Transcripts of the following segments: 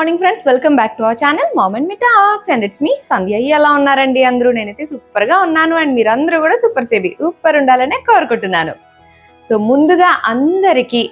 Morning friends, welcome back to our channel mom and me talks and it's me Sandhya. ఎలా ఉన్నారండి అందరూ? నేనైతే super గా ఉన్నాను అండ్ మీరందరూ కూడా సూపర్ ఉండాలనే కోరుకుంటున్నాను. సో ముందుగా అందరికీ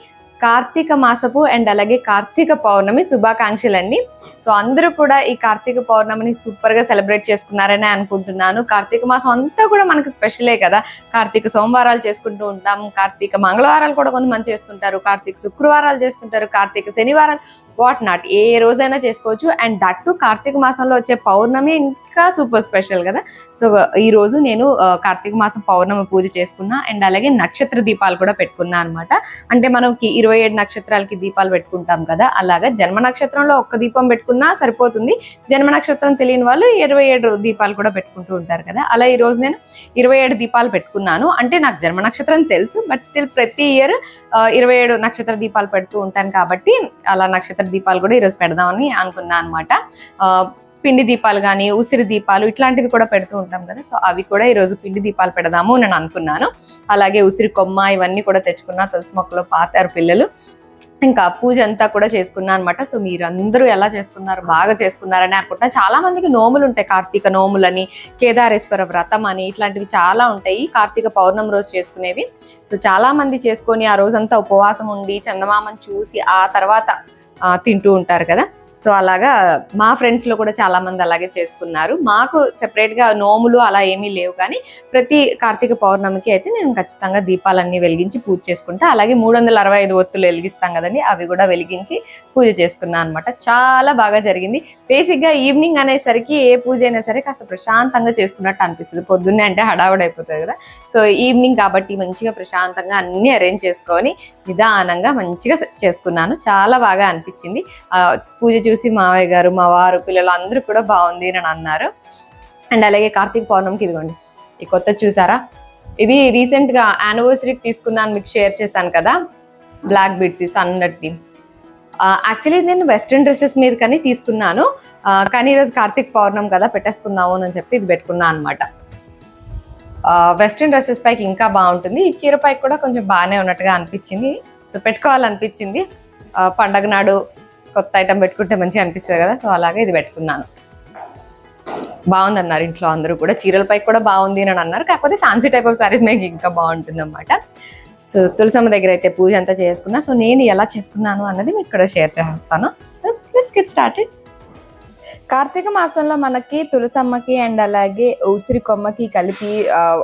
కార్తీక మాసపు అండ్ అలాగే కార్తీక పౌర్ణమి శుభాకాంక్షలు అండి. సో అందరూ కూడా ఈ కార్తీక పౌర్ణమిని సూపర్ గా సెలబ్రేట్ చేసుకున్నారని అనుకుంటున్నాను. కార్తీక మాసం అంతా కూడా మనకి స్పెషలే కదా. కార్తీక సోమవారాలు చేసుకుంటూ ఉంటాం, కార్తీక మంగళవారాలు కూడా కొంతమంది చేస్తుంటారు, కార్తీక శుక్రవారాలు చేస్తుంటారు, కార్తీక శనివారాలు, వాట్ నాట్, ఏ రోజైనా చేసుకోవచ్చు. అండ్ దట్టు కార్తీక మాసంలో వచ్చే పౌర్ణమి ఇంకా సూపర్ స్పెషల్ కదా. సో ఈ రోజు నేను కార్తీక మాసం పౌర్ణమి పూజ చేసుకున్నా అండ్ అలాగే నక్షత్ర దీపాలు కూడా పెట్టుకున్నా అనమాట. అంటే మనకి 27 నక్షత్రాలకి దీపాలు పెట్టుకుంటాం కదా, అలాగా జన్మ నక్షత్రంలో ఒక్క దీపం పెట్టుకున్నా సరిపోతుంది. జన్మ నక్షత్రం తెలియని వాళ్ళు 27 దీపాలు కూడా పెట్టుకుంటూ ఉంటారు కదా. అలా ఈ రోజు నేను 27 దీపాలు పెట్టుకున్నాను. అంటే నాకు జన్మ నక్షత్రం తెలుసు, బట్ స్టిల్ ప్రతి ఇయర్ 27 నక్షత్ర దీపాలు పెడుతూ ఉంటాను కాబట్టి అలా నక్షత్ర దీపాలు కూడా ఈరోజు పెడదామని అనుకున్నా అనమాట. పిండి దీపాలు కానీ ఉసిరి దీపాలు ఇట్లాంటివి కూడా పెడుతూ ఉంటాం కదా. సో అవి కూడా ఈరోజు పిండి దీపాలు పెడదాము నేను అనుకున్నాను. అలాగే ఉసిరి కొమ్మ ఇవన్నీ కూడా తెచ్చుకున్నా, తులసి మొక్కలో పాతారు పిల్లలు. ఇంకా పూజ అంతా కూడా చేసుకున్నా అనమాట. సో మీరందరూ ఎలా చేసుకున్నారు? బాగా చేసుకున్నారని అనుకుంటున్నా. చాలా మందికి నోములు ఉంటాయి, కార్తీక నోములని, కేదారేశ్వర వ్రతం అని ఇట్లాంటివి చాలా ఉంటాయి కార్తీక పౌర్ణమి రోజు చేసుకునేవి. సో చాలా మంది చేసుకొని ఆ రోజంతా ఉపవాసం ఉండి చందమామని చూసి ఆ తర్వాత తింటూ ఉంటారు కదా. సో అలాగా మా ఫ్రెండ్స్ లో కూడా చాలా మంది అలాగే చేసుకున్నారు. మాకు సెపరేట్ గా నోములు అలా ఏమీ లేవు, కానీ ప్రతి కార్తీక పౌర్ణమికి అయితే నేను ఖచ్చితంగా దీపాలన్నీ వెలిగించి పూజ చేసుకుంటా. అలాగే 365 ఒత్తులు వెలిగిస్తాం కదండి, అవి కూడా వెలిగించి పూజ చేసుకున్నా అనమాట. చాలా బాగా జరిగింది. బేసిక్ గా ఈవినింగ్ అనేసరికి ఏ పూజ అయినా సరే కాస్త ప్రశాంతంగా చేసుకున్నట్టు అనిపిస్తుంది. పొద్దున్నే అంటే హడావుడి అయిపోతుంది కదా. సో ఈవినింగ్ కాబట్టి మంచిగా ప్రశాంతంగా అన్ని అరేంజ్ చేసుకొని నిదానంగా మంచిగా చేసుకున్నాను. చాలా బాగా అనిపించింది. పూజ చూసి మావయ్య గారు, మా వారు, పిల్లలు అందరూ కూడా బాగుంది అని అన్నారు. అండ్ అలాగే కార్తీక పౌర్ణమికి ఇదిగోండి ఈ కొత్త చూసారా, ఇది రీసెంట్ గా యానివర్సరీకి తీసుకున్నాను, మీకు షేర్ చేశాను కదా, బ్లాక్ బీడ్స్ సన్నటి. యాక్చువల్లీ నేను వెస్ట్రన్ డ్రెస్సెస్ మీద కానీ తీసుకున్నాను, కానీ ఈరోజు కార్తీక పౌర్ణమి కదా పెట్టేసుకుందాము అని చెప్పి ఇది పెట్టుకున్నాను అనమాట. వెస్ట్రన్ డ్రెస్సెస్ పైకి ఇంకా బాగుంటుంది, ఈ చీర పైకి కూడా కొంచెం బాగానే ఉన్నట్టుగా అనిపించింది. సో పెట్టుకోవాలనిపించింది. పండగ నాడు కొత్త ఐటమ్ పెట్టుకుంటే మంచిగా అనిపిస్తుంది కదా. సో అలాగే ఇది పెట్టుకున్నాను. బాగుంది అన్నారు ఇంట్లో అందరూ కూడా. చీరల పైకి కూడా బాగుంది అని అన్నారు, కాకపోతే ఫ్యాన్సీ టైప్ ఆఫ్ సారీస్ మీకు ఇంకా బాగుంటుంది అనమాట. సో తులసమ్మ దగ్గర అయితే పూజ అంతా చేసుకున్నా. సో నేను ఎలా చేసుకున్నాను అన్నది మీకు ఇక్కడ షేర్ చేస్తాను. So let's get started. Karthika మాసంలో మనకి తులసమ్మకి అండ్ అలాగే ఉసిరి కొమ్మకి కలిపి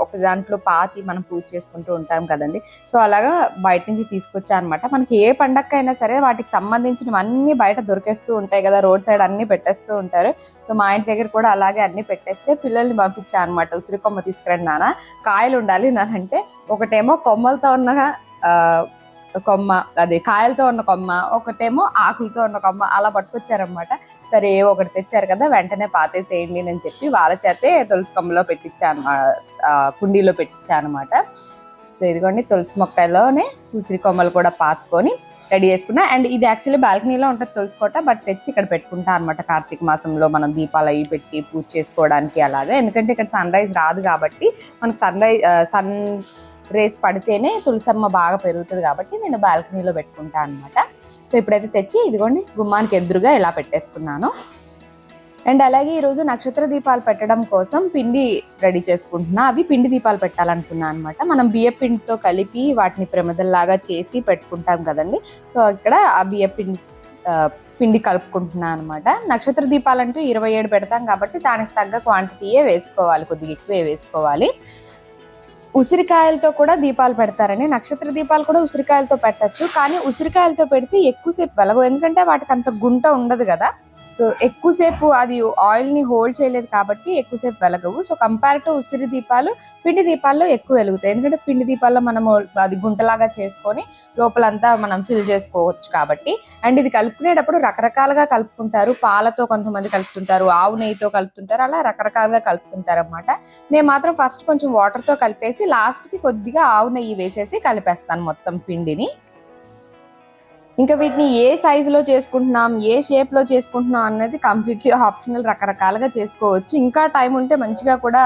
ఒక దాంట్లో పాతి మనం పూజ చేసుకుంటూ ఉంటాం కదండి. సో అలాగా బయట నుంచి తీసుకొచ్చా అనమాట. మనకి ఏ పండగకైనా సరే వాటికి సంబంధించినవి అన్ని బయట దొరికేస్తూ ఉంటాయి కదా, రోడ్ సైడ్ అన్ని పెట్టేస్తూ ఉంటారు. సో మా ఇంటి దగ్గర కూడా అలాగే అన్ని పెట్టేస్తే పిల్లల్ని పంపించా అనమాట. ఉసిరి కొమ్మ తీసుకురండి నాన్న, కాయలు ఉండాలి నానంటే, ఒకటేమో కొమ్మలతో ఉన్న కొమ్మ, అదే కాయలతో ఉన్న కొమ్మ, ఒకటేమో ఆకులతో ఉన్న కొమ్మ, అలా పట్టుకొచ్చారనమాట. సరే ఒకటి తెచ్చారు కదా వెంటనే పాతేసేయండి అని చెప్పి వాళ్ళ చేతే తులసి కొమ్మలో పెట్టించాను, కుండీలో పెట్టించాను అనమాట. సో ఇదిగోండి తులసి మొక్కలోనే ఉసిరి కొమ్మలు కూడా పాతుకొని రెడీ చేసుకున్నా. అండ్ ఇది యాక్చువల్లీ బాల్కనీలో ఉంటుంది తులసి కోట, బట్ తెచ్చి ఇక్కడ పెట్టుకుంటా అనమాట. కార్తీక మాసంలో మనం దీపాలు అవి పెట్టి పూజ చేసుకోవడానికి అలాగా, ఎందుకంటే ఇక్కడ సన్ రైజ్ రాదు కాబట్టి మనకు సన్ రేస్ పడితేనే తులసమ్మ బాగా పెరుగుతుంది కాబట్టి నేను బాల్కనీలో పెట్టుకుంటా అనమాట. సో ఇప్పుడైతే తెచ్చి ఇదిగోండి గుమ్మానికి ఎదురుగా ఇలా పెట్టేసుకున్నాను. అండ్ అలాగే ఈరోజు నక్షత్ర దీపాలు పెట్టడం కోసం పిండి రెడీ చేసుకుంటున్నా. అవి పిండి దీపాలు పెట్టాలనుకున్నా అనమాట. మనం బియ్య పిండితో కలిపి వాటిని ప్రమిదల్లాగా చేసి పెట్టుకుంటాం కదండి. సో ఇక్కడ ఆ బియ్య పిండి కలుపుకుంటున్నా అనమాట. నక్షత్ర దీపాలంటూ 27 పెడతాం కాబట్టి దానికి తగ్గ క్వాంటిటీయే వేసుకోవాలి, కొద్దిగా ఎక్కువే వేసుకోవాలి. ఉసిరికాయలతో కూడా దీపాలు పెడతారని, నక్షత్ర దీపాలు కూడా ఉసిరికాయలతో పెట్టచ్చు, కానీ ఉసిరికాయలతో పెడితే ఎక్కువసేపు వెలగవు, ఎందుకంటే వాటికి అంత గుంట ఉండదు కదా. సో ఎక్కువసేపు అది ఆయిల్ ని హోల్డ్ చేయలేదు కాబట్టి ఎక్కువసేపు వెలగవు. సో కంపేర్ టు ఉసిరి దీపాలు పిండి దీపాల్లో ఎక్కువ వెలుగుతాయి, ఎందుకంటే పిండి దీపాల్లో మనము అది గుంటలాగా చేసుకొని లోపలంతా మనం ఫిల్ చేసుకోవచ్చు కాబట్టి. అండ్ ఇది కలుపుకునేటప్పుడు రకరకాలుగా కలుపుకుంటారు, పాలతో కొంతమంది కలుపుతుంటారు, ఆవు నెయ్యితో కలుపుతుంటారు, అలా రకరకాలుగా కలుపుతుంటారు అనమాట. నేను మాత్రం ఫస్ట్ కొంచెం వాటర్తో కలిపేసి లాస్ట్ కి కొద్దిగా ఆవు నెయ్యి వేసేసి కలిపేస్తాను మొత్తం పిండిని. ఇంకా వీటిని ఏ సైజులో చేసుకుంటున్నాం, ఏ షేప్లో చేసుకుంటున్నాం అనేది కంప్లీట్లీ ఆప్షనల్. రకరకాలుగా చేసుకోవచ్చు. ఇంకా టైం ఉంటే మంచిగా కూడా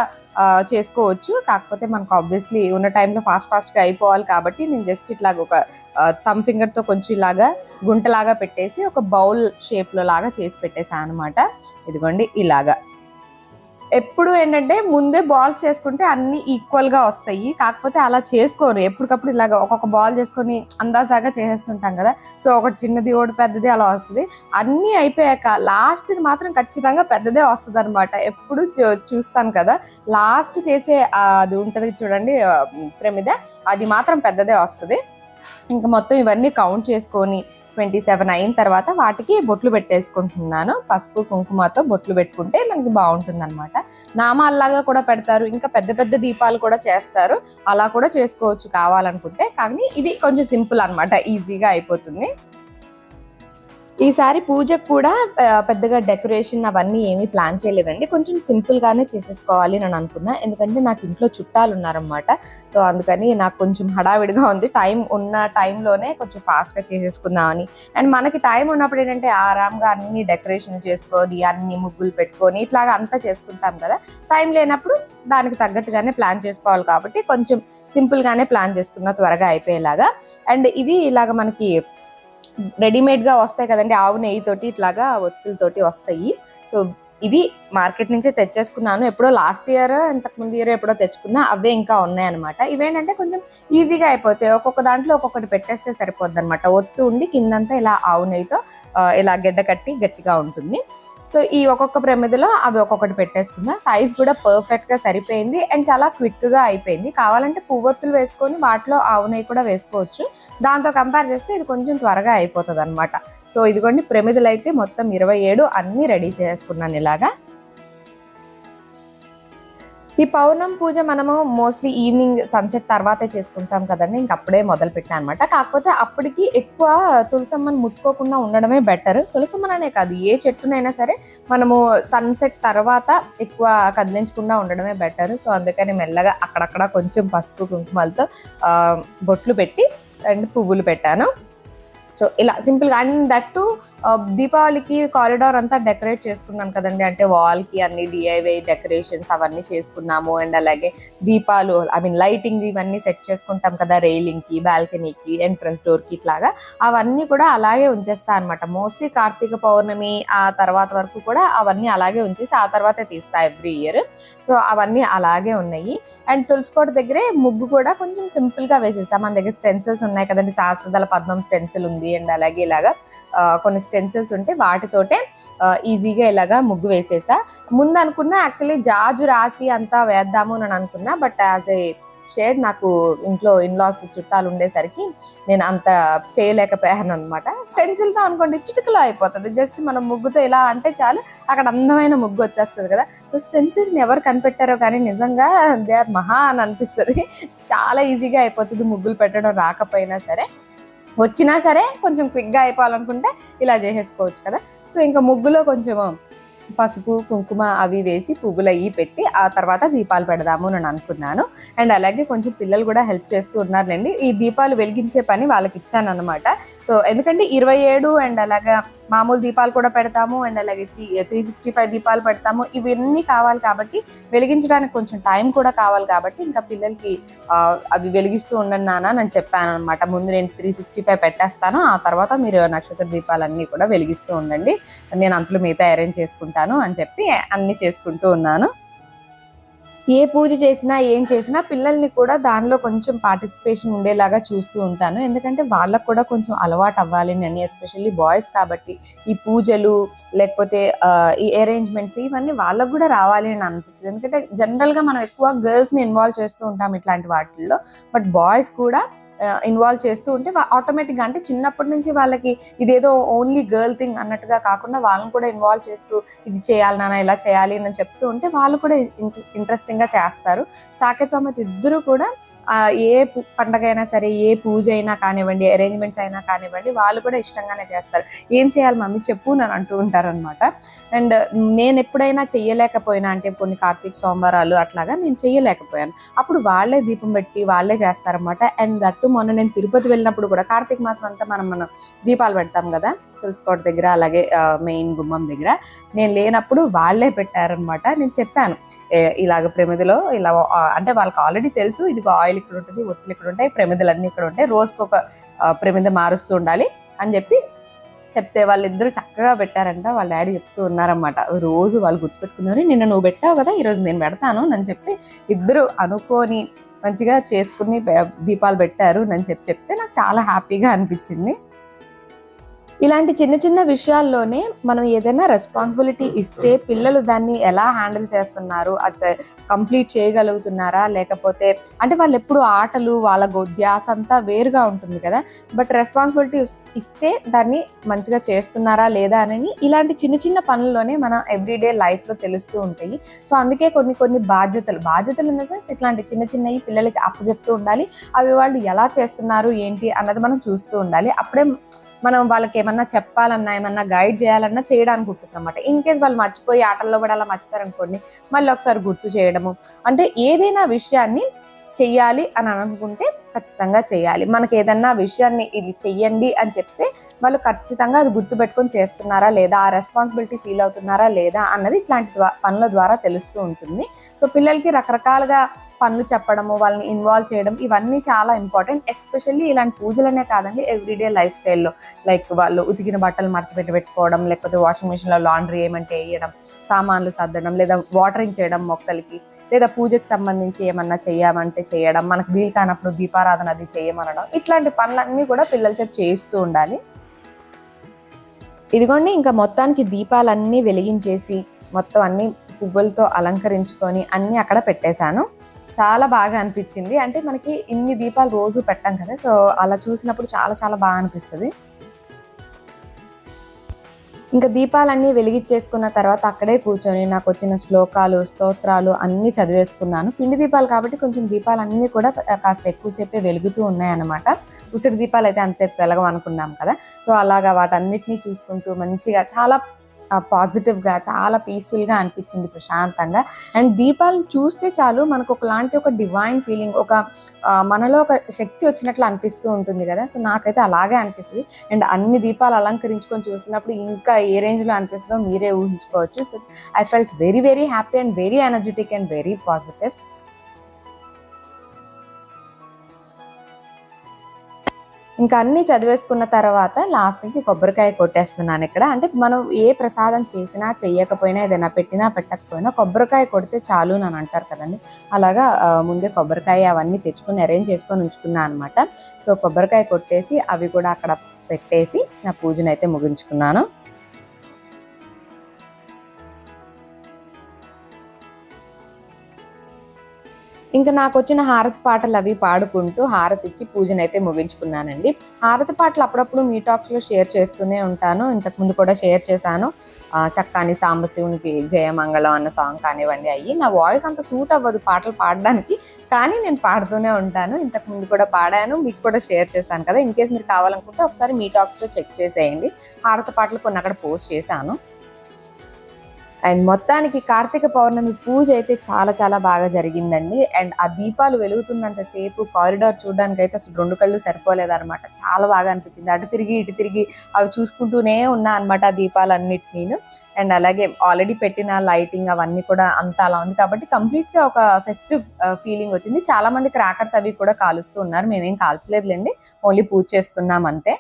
చేసుకోవచ్చు. కాకపోతే మనకు ఆబ్వియస్లీ ఉన్న టైంలో ఫాస్ట్గా అయిపోవాలి కాబట్టి నేను జస్ట్ ఇట్లాగ ఒక థమ్ ఫింగర్తో కొంచెం ఇలాగా గుంటలాగా పెట్టేసి ఒక బౌల్ షేప్లో లాగా చేసి పెట్టేసాను అనమాట. ఇదిగోండి ఇలాగా. ఎప్పుడు ఏంటంటే ముందే బాల్స్ చేసుకుంటే అన్ని ఈక్వల్గా వస్తాయి. కాకపోతే అలా చేసుకోరు. ఎప్పటికప్పుడు ఇలాగ ఒక్కొక్క బాల్ చేసుకొని అందాజాగా చేసేస్తుంటాం కదా. సో ఒకటి చిన్నది ఒకటి పెద్దది అలా వస్తుంది. అన్నీ అయిపోయాక లాస్ట్ది మాత్రం ఖచ్చితంగా పెద్దదే వస్తుంది అనమాట. ఎప్పుడు చూస్తాను కదా, లాస్ట్ చేసే అది ఉంటుంది చూడండి ప్రమిద, అది మాత్రం పెద్దదే వస్తుంది. ఇంకా మొత్తం ఇవన్నీ కౌంట్ చేసుకొని 27 అయిన తర్వాత వాటికి బొట్లు పెట్టేసుకుంటున్నాను. పసుపు కుంకుమతో బొట్లు పెట్టుకుంటే మనకి బాగుంటుంది అనమాట. నామాల్లాగా కూడా పెడతారు. ఇంకా పెద్ద పెద్ద దీపాలు కూడా చేస్తారు. అలా కూడా చేసుకోవచ్చు కావాలనుకుంటే. కానీ ఇది కొంచెం సింపుల్ అనమాట, ఈజీగా అయిపోతుంది. ఈసారి పూజకు కూడా పెద్దగా డెకరేషన్ అవన్నీ ఏమీ ప్లాన్ చేయలేదండి. కొంచెం సింపుల్గానే చేసేసుకోవాలి అని అనుకున్నా. ఎందుకంటే నాకు ఇంట్లో చుట్టాలు ఉన్నారనమాట. సో అందుకని నాకు కొంచెం హడావిడిగా ఉంది. ఉన్న టైంలోనే కొంచెం ఫాస్ట్గా చేసేసుకుందామని. అండ్ మనకి టైం ఉన్నప్పుడు ఏంటంటే ఆరాంగా అన్ని డెకరేషన్ చేసుకొని అన్ని ముగ్గులు పెట్టుకొని ఇట్లాగా అంతా చేసుకుంటాం కదా. టైం లేనప్పుడు దానికి తగ్గట్టుగానే ప్లాన్ చేసుకోవాలి కాబట్టి కొంచెం సింపుల్గానే ప్లాన్ చేసుకున్న త్వరగా అయిపోయేలాగా. అండ్ ఇవి ఇలాగ మనకి రెడీమేడ్గా వస్తాయి కదండి, ఆవు నెయ్యితోటి ఇట్లాగా ఒత్తులతోటి వస్తాయి. సో ఇవి మార్కెట్ నుంచే తెచ్చేసుకున్నాను. ఎప్పుడో లాస్ట్ ఇయర్ ఇంతకు ముందు ఇయర్ ఎప్పుడో తెచ్చుకున్నా, అవే ఇంకా ఉన్నాయన్నమాట. ఇవేంటంటే కొంచెం ఈజీగా అయిపోతాయి. ఒక్కొక్క దాంట్లో ఒక్కొక్కటి పెట్టేస్తే సరిపోద్ది అనమాట. ఒత్తు ఉండి కిందంతా ఇలా ఆవు నెయ్యితో ఇలా గడ్డ కట్టి గట్టిగా ఉంటుంది. సో ఈ ఒక్కొక్క ప్రమిదలో అవి ఒక్కొక్కటి పెట్టేసుకున్నా. సైజ్ కూడా పర్ఫెక్ట్గా సరిపోయింది అండ్ చాలా క్విక్గా అయిపోయింది. కావాలంటే పువ్వొత్తులు వేసుకొని వాటిలో ఆవు నెయ్యి కూడా వేసుకోవచ్చు. దాంతో కంపేర్ చేస్తే ఇది కొంచెం త్వరగా అయిపోతుంది అనమాట. సో ఇదిగోండి ప్రమిదలు అయితే మొత్తం 27 అన్నీ రెడీ చేసుకున్నాను ఇలాగా. ఈ పౌర్ణమి పూజ మనము మోస్ట్లీ ఈవినింగ్ సన్సెట్ తర్వాతే చేసుకుంటాం కదండి. ఇంక అప్పుడే మొదలు పెట్టాను అనమాట. కాకపోతే అప్పటికి ఎక్కువ తులసమ్మని ముట్టుకోకుండా ఉండడమే బెటర్. తులసమ్మననే కాదు, ఏ చెట్టునైనా సరే మనము సన్సెట్ తర్వాత ఎక్కువ కదిలించకుండా ఉండడమే బెటర్. సో అందుకని మెల్లగా అక్కడక్కడ కొంచెం పసుపు కుంకుమలతో బొట్లు పెట్టి అండ్ పువ్వులు పెట్టాను. సో ఇలా సింపుల్గా. అండ్ దట్టు దీపావళికి కారిడార్ అంతా డెకరేట్ చేసుకున్నాను కదండి. అంటే వాల్కి అన్ని డిఐవై డెకరేషన్స్ అవన్నీ చేసుకున్నాము. అండ్ అలాగే దీపాలు లైటింగ్ ఇవన్నీ సెట్ చేసుకుంటాం కదా, రైలింగ్కి, బాల్కనీకి, ఎంట్రన్స్ డోర్కి ఇట్లాగా అవన్నీ కూడా అలాగే ఉంచేస్తా అనమాట. మోస్ట్లీ కార్తీక పౌర్ణమి ఆ తర్వాత వరకు కూడా అవన్నీ అలాగే ఉంచేసి ఆ తర్వాతే తీస్తా ఎవ్రీ ఇయర్. సో అవన్నీ అలాగే ఉన్నాయి. అండ్ తులసికోట దగ్గరే ముగ్గు కూడా కొంచెం సింపుల్గా వేసేసాం. మన దగ్గర స్టెన్సిల్స్ ఉన్నాయి కదండి, సహస్రదళ పద్మం స్టెన్సిల్ ఉంది. అండ్ అలాగే ఇలాగా కొన్ని స్టెన్సిల్స్ ఉంటే వాటితోటే ఈజీగా ఇలాగా ముగ్గు వేసేసా. ముందు అనుకున్నా యాక్చువల్లీ జాజు రాసి అంతా వేద్దాము అని అనుకున్నా. బట్ యాజ్ ఏ షేడ్ నాకు ఇంట్లో ఇన్లాస్ చుట్టాలు ఉండేసరికి నేను అంత చేయలేకపోయాను అనమాట. స్టెన్సిల్తో అనుకోండి చిటుకలో అయిపోతుంది. జస్ట్ మనం ముగ్గుతో ఇలా అంటే చాలు, అక్కడ అందమైన ముగ్గు వచ్చేస్తుంది కదా. సో స్టెన్సిల్స్ని ఎవరు కనిపెట్టారో కానీ నిజంగా దే ఆర్ మహా అని అనిపిస్తుంది. చాలా ఈజీగా అయిపోతుంది ముగ్గులు పెట్టడం రాకపోయినా సరే. వచ్చినా సరే కొంచెం క్విక్గా అయిపోవాలనుకుంటే ఇలా చేసేసుకోవచ్చు కదా. సో ఇంకా ముగ్గులో కొంచెం పసుపు కుంకుమ అవి వేసి పువ్వులు అవి పెట్టి ఆ తర్వాత దీపాలు పెడదాము అని అనుకున్నాను. అండ్ అలాగే కొంచెం పిల్లలు కూడా హెల్ప్ చేస్తూ ఉన్నారులేండి. ఈ దీపాలు వెలిగించే పని వాళ్ళకి ఇచ్చాను అనమాట. సో ఎందుకంటే 27 అండ్ అలాగా మామూలు దీపాలు కూడా పెడతాము. అండ్ అలాగే 365 దీపాలు పెడతాము. ఇవన్నీ కావాలి కాబట్టి వెలిగించడానికి కొంచెం టైం కూడా కావాలి కాబట్టి ఇంకా పిల్లలకి అవి వెలిగిస్తూ ఉండండి నాన్న అని చెప్పాను అనమాట. ముందు నేను 365 పెట్టేస్తాను, ఆ తర్వాత మీరు నక్షత్ర దీపాలన్నీ కూడా వెలిగిస్తూ ఉండండి, నేను అంతలో మిగతా అరేంజ్ చేసుకుంటాను అని చెప్పి అన్ని చేసుకుంటూ ఉన్నాను. ఏ పూజ చేసినా ఏం చేసినా పిల్లల్ని కూడా దానిలో కొంచెం పార్టిసిపేషన్ ఉండేలాగా చూస్తూ ఉంటాను. ఎందుకంటే వాళ్ళకు కూడా కొంచెం అలవాటు అవ్వాలి అని, ఎస్పెషల్లీ బాయ్స్ కాబట్టి ఈ పూజలు లేకపోతే ఈ అరేంజ్మెంట్స్ ఇవన్నీ వాళ్ళకు కూడా రావాలి అని అనిపిస్తుంది. ఎందుకంటే జనరల్గా మనం ఎక్కువ గర్ల్స్ని ఇన్వాల్వ్ చేస్తూ ఉంటాం ఇట్లాంటి వాటిల్లో. బట్ బాయ్స్ కూడా ఇన్వాల్వ్ చేస్తూ ఉంటే ఆటోమేటిక్గా అంటే చిన్నప్పటి నుంచి వాళ్ళకి ఇదేదో ఓన్లీ గర్ల్ థింగ్ అన్నట్టుగా కాకుండా వాళ్ళని కూడా ఇన్వాల్వ్ చేస్తూ ఇది చేయాలి నాన్న ఇలా చేయాలి అని చెప్తూ ఉంటే వాళ్ళు కూడా ఇంట్రెస్టింగ్గా చేస్తారు. సాకేత్ సౌమిత్ ఇద్దరు కూడా ఏ పండగ అయినా సరే, ఏ పూజ అయినా కానివ్వండి, అరేంజ్మెంట్స్ అయినా కానివ్వండి, వాళ్ళు కూడా ఇష్టంగానే చేస్తారు. ఏం చేయాలి మమ్మీ చెప్పు అని అంటూ ఉంటారనమాట. అండ్ నేను ఎప్పుడైనా చెయ్యలేకపోయినా అంటే కొన్ని కార్తీక సోమవారాలు అట్లాగా నేను చెయ్యలేకపోయాను, అప్పుడు వాళ్ళే దీపం పెట్టి వాళ్ళే చేస్తారనమాట. అండ్ దట్టు మొన్న నేను తిరుపతి వెళ్ళినప్పుడు కూడా కార్తీక మాసం అంతా మనం దీపాలు పెడతాం కదా తులసి కోట దగ్గర, అలాగే మెయిన్ గుమ్మం దగ్గర. నేను లేనప్పుడు వాళ్ళే పెట్టారనమాట. నేను చెప్పాను ఇలాగ ప్రమిదలో ఇలా అంటే వాళ్ళకి ఆల్రెడీ తెలుసు ఇదిగో ఆయిల్ ఇక్కడ ఉంటుంది, ఒత్తులు ఇక్కడ ఉంటాయి, ప్రమిదలు అన్ని ఇక్కడ ఉంటాయి, రోజుకి ఒక ప్రమిద మారుస్తూ ఉండాలి అని చెప్పి చెప్తే వాళ్ళిద్దరూ చక్కగా పెట్టారంట. వాళ్ళ డాడీ చెప్తూ ఉన్నారన్నమాట, రోజు వాళ్ళు గుర్తుపెట్టుకున్నారు, నిన్న నువ్వు పెట్టావు కదా ఈరోజు నేను పెడతాను అని చెప్పి ఇద్దరు అనుకొని మంచిగా చేసుకుని దీపాలు పెట్టారు అని చెప్తే నాకు చాలా హ్యాపీగా అనిపించింది. ఇలాంటి చిన్న చిన్న విషయాల్లోనే మనం ఏదైనా రెస్పాన్సిబిలిటీ ఇస్తే పిల్లలు దాన్ని ఎలా హ్యాండిల్ చేస్తున్నారు, అది కంప్లీట్ చేయగలుగుతున్నారా, లేకపోతే అంటే వాళ్ళు ఎప్పుడు ఆటలు వాళ్ళ ధ్యాస అంతా వేరుగా ఉంటుంది కదా. బట్ రెస్పాన్సిబిలిటీ ఇస్తే దాన్ని మంచిగా చేస్తున్నారా లేదా అని ఇలాంటి చిన్న చిన్న పనుల్లోనే మన ఎవ్రీడే లైఫ్లో తెలుస్తూ ఉంటాయి. సో అందుకే కొన్ని బాధ్యతలు ఇన్ ద సెన్స్ ఇట్లాంటి చిన్న చిన్నవి పిల్లలకి అప్పచెప్తూ ఉండాలి. అవి వాళ్ళు ఎలా చేస్తున్నారు ఏంటి అన్నది మనం చూస్తూ ఉండాలి. అప్పుడే మనం వాళ్ళకి ఏమన్నా చెప్పాలన్నా ఏమన్నా గైడ్ చేయాలన్నా చేయడానికి ఉంటుంది అన్నమాట. ఇన్ కేస్ వాళ్ళు మర్చిపోయి ఆటల్లో కూడా అలా మర్చిపోయారు అనుకోండి, మళ్ళీ ఒకసారి గుర్తు చేయడము. అంటే ఏదైనా విషయాన్ని చెయ్యాలి అని అనుకుంటే ఖచ్చితంగా చేయాలి. మనకి ఏదన్నా విషయాన్ని ఇది చెయ్యండి అని చెప్తే వాళ్ళు ఖచ్చితంగా అది గుర్తు పెట్టుకొని చేస్తున్నారా లేదా, ఆ రెస్పాన్సిబిలిటీ ఫీల్ అవుతున్నారా లేదా అన్నది ఇట్లాంటి పనుల ద్వారా తెలుస్తూ ఉంటుంది. సో పిల్లలకి రకరకాలుగా పనులు చెప్పడము, వాళ్ళని ఇన్వాల్వ్ చేయడం ఇవన్నీ చాలా ఇంపార్టెంట్. ఎస్పెషల్లీ ఇలాంటి పూజలనే కాదండి, ఎవ్రీడే లైఫ్ స్టైల్లో లైక్ వాళ్ళు ఉతికిన బట్టలు మడత పెట్టుకోవడం, లేకపోతే వాషింగ్ మిషన్లో లాండ్రీ ఏమంటే వేయడం, సామాన్లు సర్దడం, లేదా వాటరింగ్ చేయడం మొక్కలకి, లేదా పూజకి సంబంధించి ఏమన్నా చెయ్యమంటే చేయడం, మనకు వీలు కానప్పుడు దీపారాధన అది చేయమనడం, ఇట్లాంటి పనులన్నీ కూడా పిల్లల చేత చేస్తూ ఉండాలి. ఇదిగోండి ఇంకా మొత్తానికి దీపాలన్నీ వెలిగించేసి మొత్తం అన్ని పువ్వులతో అలంకరించుకొని అన్నీ అక్కడ పెట్టేశాను. చాలా బాగా అనిపించింది. అంటే మనకి ఇన్ని దీపాలు రోజు పెట్టాం కదా, సో అలా చూసినప్పుడు చాలా చాలా బాగా అనిపిస్తుంది. ఇంకా దీపాలన్నీ వెలిగించేసుకున్న తర్వాత అక్కడే కూర్చొని నాకు వచ్చిన శ్లోకాలు స్తోత్రాలు అన్నీ చదివేసుకున్నాను. పిండి దీపాలు కాబట్టి కొంచెం దీపాలన్నీ కూడా కాస్త ఎక్కువసేపే వెలుగుతూ ఉన్నాయన్నమాట. ఉసిరి దీపాలు అయితే అంతసేపు వెలగం అనుకున్నాం కదా, సో అలాగా వాటన్నిటినీ చూసుకుంటూ మంచిగా చాలా పాజిటివ్గా చాలా పీస్ఫుల్గా అనిపించింది, ప్రశాంతంగా. అండ్ దీపాలు చూస్తే చాలు మనకు ఒకలాంటి ఒక డివైన్ ఫీలింగ్, ఒక మనలో ఒక శక్తి వచ్చినట్లు అనిపిస్తూ ఉంటుంది కదా. సో నాకైతే అలాగే అనిపిస్తుంది. అండ్ అన్ని దీపాలు అలంకరించుకొని చూసినప్పుడు ఇంకా ఏ రేంజ్లో అనిపిస్తుందో మీరే ఊహించుకోవచ్చు. So I felt very very happy and very energetic and very positive. ఇంకా అన్ని చదివేసుకున్న తర్వాత లాస్ట్కి కొబ్బరికాయ కొట్టేస్తున్నాను ఇక్కడ. అంటే మనం ఏ ప్రసాదం చేసినా చెయ్యకపోయినా ఏదైనా పెట్టినా పెట్టకపోయినా కొబ్బరికాయ కొడితే చాలు అని అంటారు కదండి. అలాగా ముందే కొబ్బరికాయ అవన్నీ తెచ్చుకొని అరేంజ్ చేసుకొని ఉంచుకున్నాను అనమాట. సో కొబ్బరికాయ కొట్టేసి అవి కూడా అక్కడ పెట్టేసి నా పూజనైతే ముగించుకున్నాను. ఇంకా నాకు వచ్చిన హారతి పాటలు అవి పాడుకుంటూ హారతి ఇచ్చి పూజనైతే ముగించుకున్నానండి. హారతి పాటలు అప్పుడప్పుడు మీ టాక్స్లో షేర్ చేస్తూనే ఉంటాను. ఇంతకుముందు కూడా షేర్ చేశాను. చక్కాని సాంబశివునికి జయమంగళం అన్న సాంగ్ కానివ్వండి, అయ్యి నా వాయిస్ అంత సూట్ అవ్వదు పాటలు పాడడానికి, కానీ నేను పాడుతూనే ఉంటాను. ఇంతకుముందు కూడా పాడాను, మీకు కూడా షేర్ చేశాను కదా. ఇన్ కేస్ మీరు కావాలనుకుంటే ఒకసారి మీ టాక్స్లో చెక్ చేసేయండి. హారతి పాటలు కొన్ని అక్కడ పోస్ట్ చేశాను. అండ్ మొత్తానికి కార్తీక పౌర్ణమి పూజ అయితే చాలా చాలా బాగా జరిగిందండి. అండ్ ఆ దీపాలు వెలుగుతున్నంతసేపు కారిడార్ చూడడానికి అయితే అసలు 2 కళ్ళు సరిపోలేదన్నమాట. చాలా బాగా అనిపించింది. అటు తిరిగి ఇటు తిరిగి అవి చూసుకుంటూనే ఉన్నా అనమాట ఆ దీపాలన్నిటినీ. అండ్ అలాగే ఆల్రెడీ పెట్టిన లైటింగ్ అవన్నీ కూడా అంతా అలా ఉంది కాబట్టి కంప్లీట్గా ఒక ఫెస్టివ్ ఫీలింగ్ వచ్చింది. చాలా మంది క్రాకర్స్ అవి కూడా కాలుస్తూ ఉన్నారు, మేమేం కాల్చలేదులేండి, ఓన్లీ పూజ చేసుకున్నాం అంతే.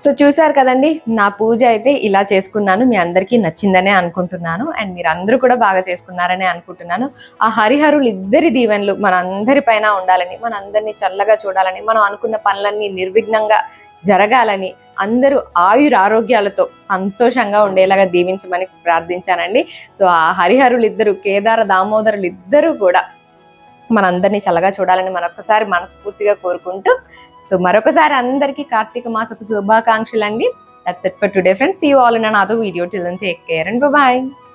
సో చూసారు కదండి, నా పూజ అయితే ఇలా చేసుకున్నాను. మీ అందరికీ నచ్చిందనే అనుకుంటున్నాను. అండ్ మీరు అందరూ కూడా బాగా చేసుకున్నారనే అనుకుంటున్నాను. ఆ హరిహరులు ఇద్దరి దీవెనలు మన అందరి పైన ఉండాలని, మన అందరినీ చల్లగా చూడాలని, మనం అనుకున్న పనులన్నీ నిర్విఘ్నంగా జరగాలని, అందరూ ఆయురారోగ్యాలతో సంతోషంగా ఉండేలాగా దీవించమని ప్రార్థించానండి. సో ఆ హరిహరులు ఇద్దరు, కేదార దామోదరులు ఇద్దరు కూడా మనందరినీ చల్లగా చూడాలని మరొకసారి మనస్ఫూర్తిగా కోరుకుంటూ, సో మరొకసారి అందరికీ కార్తీక మాసపు శుభాకాంక్షలు అండి. That's it for today, friends. See you all in another video. Till then, take care and bye-bye.